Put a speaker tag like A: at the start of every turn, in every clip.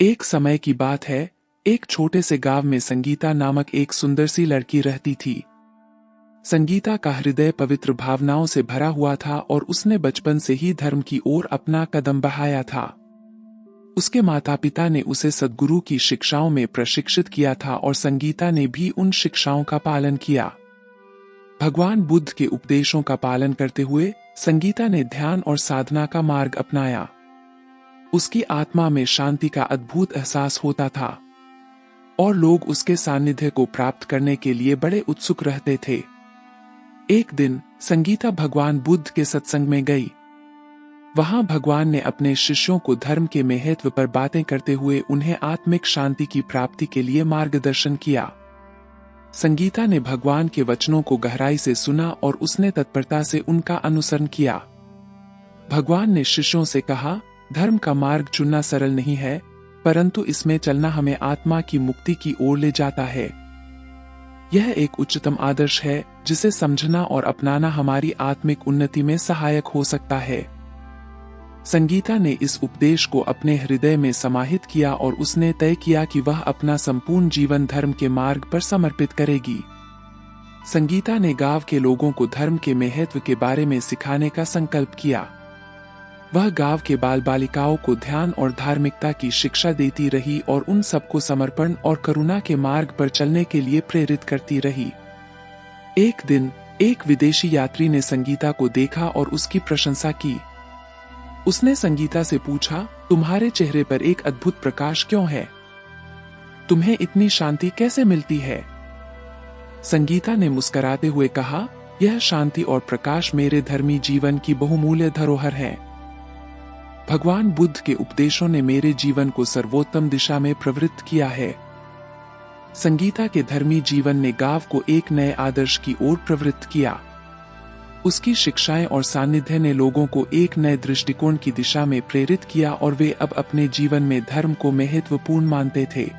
A: एक समय की बात है, एक छोटे से गांव में संगीता नामक एक सुंदर सी लड़की रहती थी। संगीता का हृदय पवित्र भावनाओं से भरा हुआ था और उसने बचपन से ही धर्म की ओर अपना कदम बढ़ाया था। उसके माता पिता ने उसे सद्गुरु की शिक्षाओं में प्रशिक्षित किया था और संगीता ने भी उन शिक्षाओं का पालन किया। भगवान बुद्ध के उपदेशों का पालन करते हुए संगीता ने ध्यान और साधना का मार्ग अपनाया। उसकी आत्मा में शांति का अद्भुत एहसास होता था और लोग उसके सानिध्य को प्राप्त करने के लिए बड़े उत्सुक रहते थे। एक दिन संगीता भगवान बुद्ध के सत्संग में गई। वहां भगवान ने अपने शिष्यों को धर्म के महत्व पर बातें करते हुए उन्हें आत्मिक शांति की प्राप्ति के लिए मार्गदर्शन किया। संगीता ने भगवान के वचनों को गहराई से सुना और उसने तत्परता से उनका अनुसरण किया। भगवान ने शिष्यों से कहा, धर्म का मार्ग चुनना सरल नहीं है, परंतु इसमें चलना हमें आत्मा की मुक्ति की ओर ले जाता है। यह एक उच्चतम आदर्श है जिसे समझना और अपनाना हमारी आत्मिक उन्नति में सहायक हो सकता है। संगीता ने इस उपदेश को अपने हृदय में समाहित किया और उसने तय किया कि वह अपना संपूर्ण जीवन धर्म के मार्ग पर समर्पित करेगी। संगीता ने गांव के लोगों को धर्म के महत्व के बारे में सिखाने का संकल्प किया। वह गांव के बाल बालिकाओं को ध्यान और धार्मिकता की शिक्षा देती रही और उन सबको समर्पण और करुणा के मार्ग पर चलने के लिए प्रेरित करती रही। एक दिन एक विदेशी यात्री ने संगीता को देखा और उसकी प्रशंसा की। उसने संगीता से पूछा, तुम्हारे चेहरे पर एक अद्भुत प्रकाश क्यों है? तुम्हें इतनी शांति कैसे मिलती है? संगीता ने मुस्कुराते हुए कहा, यह शांति और प्रकाश मेरे धर्मी जीवन की बहुमूल्य धरोहर है। भगवान बुद्ध के उपदेशों ने मेरे जीवन को सर्वोत्तम दिशा में प्रवृत्त किया है। संगीता के धर्मी जीवन ने गांव को एक नए आदर्श की ओर प्रवृत्त किया। उसकी शिक्षाएं और सानिध्य ने लोगों को एक नए दृष्टिकोण की दिशा में प्रेरित किया और वे अब अपने जीवन में धर्म को महत्वपूर्ण मानते थे।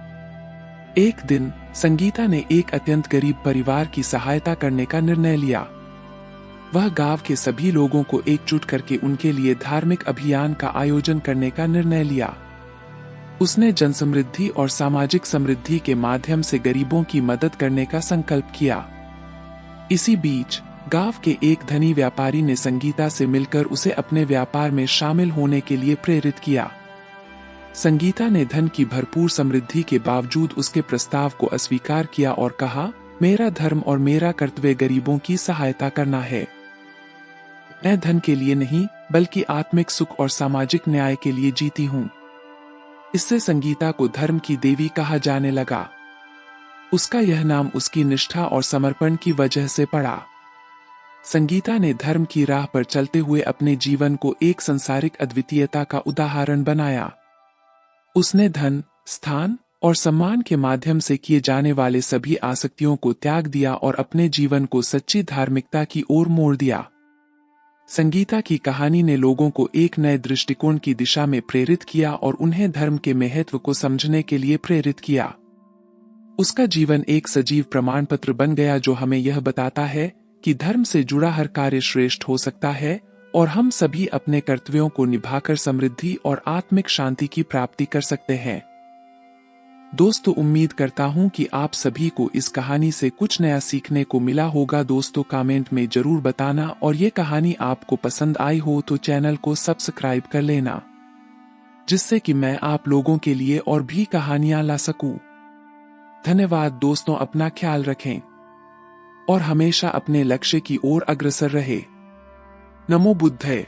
A: एक दिन संगीता ने एक अत्यंत गरीब परिवार की सहायता करने का निर्णय लिया। वह गांव के सभी लोगों को एकजुट करके उनके लिए धार्मिक अभियान का आयोजन करने का निर्णय लिया। उसने जनसमृद्धि और सामाजिक समृद्धि के माध्यम से गरीबों की मदद करने का संकल्प किया। इसी बीच गांव के एक धनी व्यापारी ने संगीता से मिलकर उसे अपने व्यापार में शामिल होने के लिए प्रेरित किया। संगीता ने धन की भरपूर समृद्धि के बावजूद उसके प्रस्ताव को अस्वीकार किया और कहा, मेरा धर्म और मेरा कर्तव्य गरीबों की सहायता करना है। मैं धन के लिए नहीं बल्कि आत्मिक सुख और सामाजिक न्याय के लिए जीती हूँ। इससे संगीता को धर्म की देवी कहा जाने लगा। उसका यह नाम उसकी निष्ठा और समर्पण की वजह से पड़ा। संगीता ने धर्म की राह पर चलते हुए अपने जीवन को एक सांसारिक अद्वितीयता का उदाहरण बनाया। उसने धन, स्थान और सम्मान के माध्यम से किए जाने वाले सभी आसक्तियों को त्याग दिया और अपने जीवन को सच्ची धार्मिकता की ओर मोड़ दिया। संगीता की कहानी ने लोगों को एक नए दृष्टिकोण की दिशा में प्रेरित किया और उन्हें धर्म के महत्व को समझने के लिए प्रेरित किया। उसका जीवन एक सजीव प्रमाण पत्र बन गया जो हमें यह बताता है कि धर्म से जुड़ा हर कार्य श्रेष्ठ हो सकता है और हम सभी अपने कर्तव्यों को निभाकर समृद्धि और आत्मिक शांति की प्राप्ति कर सकते हैं। दोस्तों, उम्मीद करता हूं कि आप सभी को इस कहानी से कुछ नया सीखने को मिला होगा। दोस्तों, कमेंट में जरूर बताना और ये कहानी आपको पसंद आई हो तो चैनल को सब्सक्राइब कर लेना, जिससे कि मैं आप लोगों के लिए और भी कहानियां ला सकूं। धन्यवाद दोस्तों, अपना ख्याल रखें और हमेशा अपने लक्ष्य की ओर अग्रसर रहे। नमो बुद्धाय।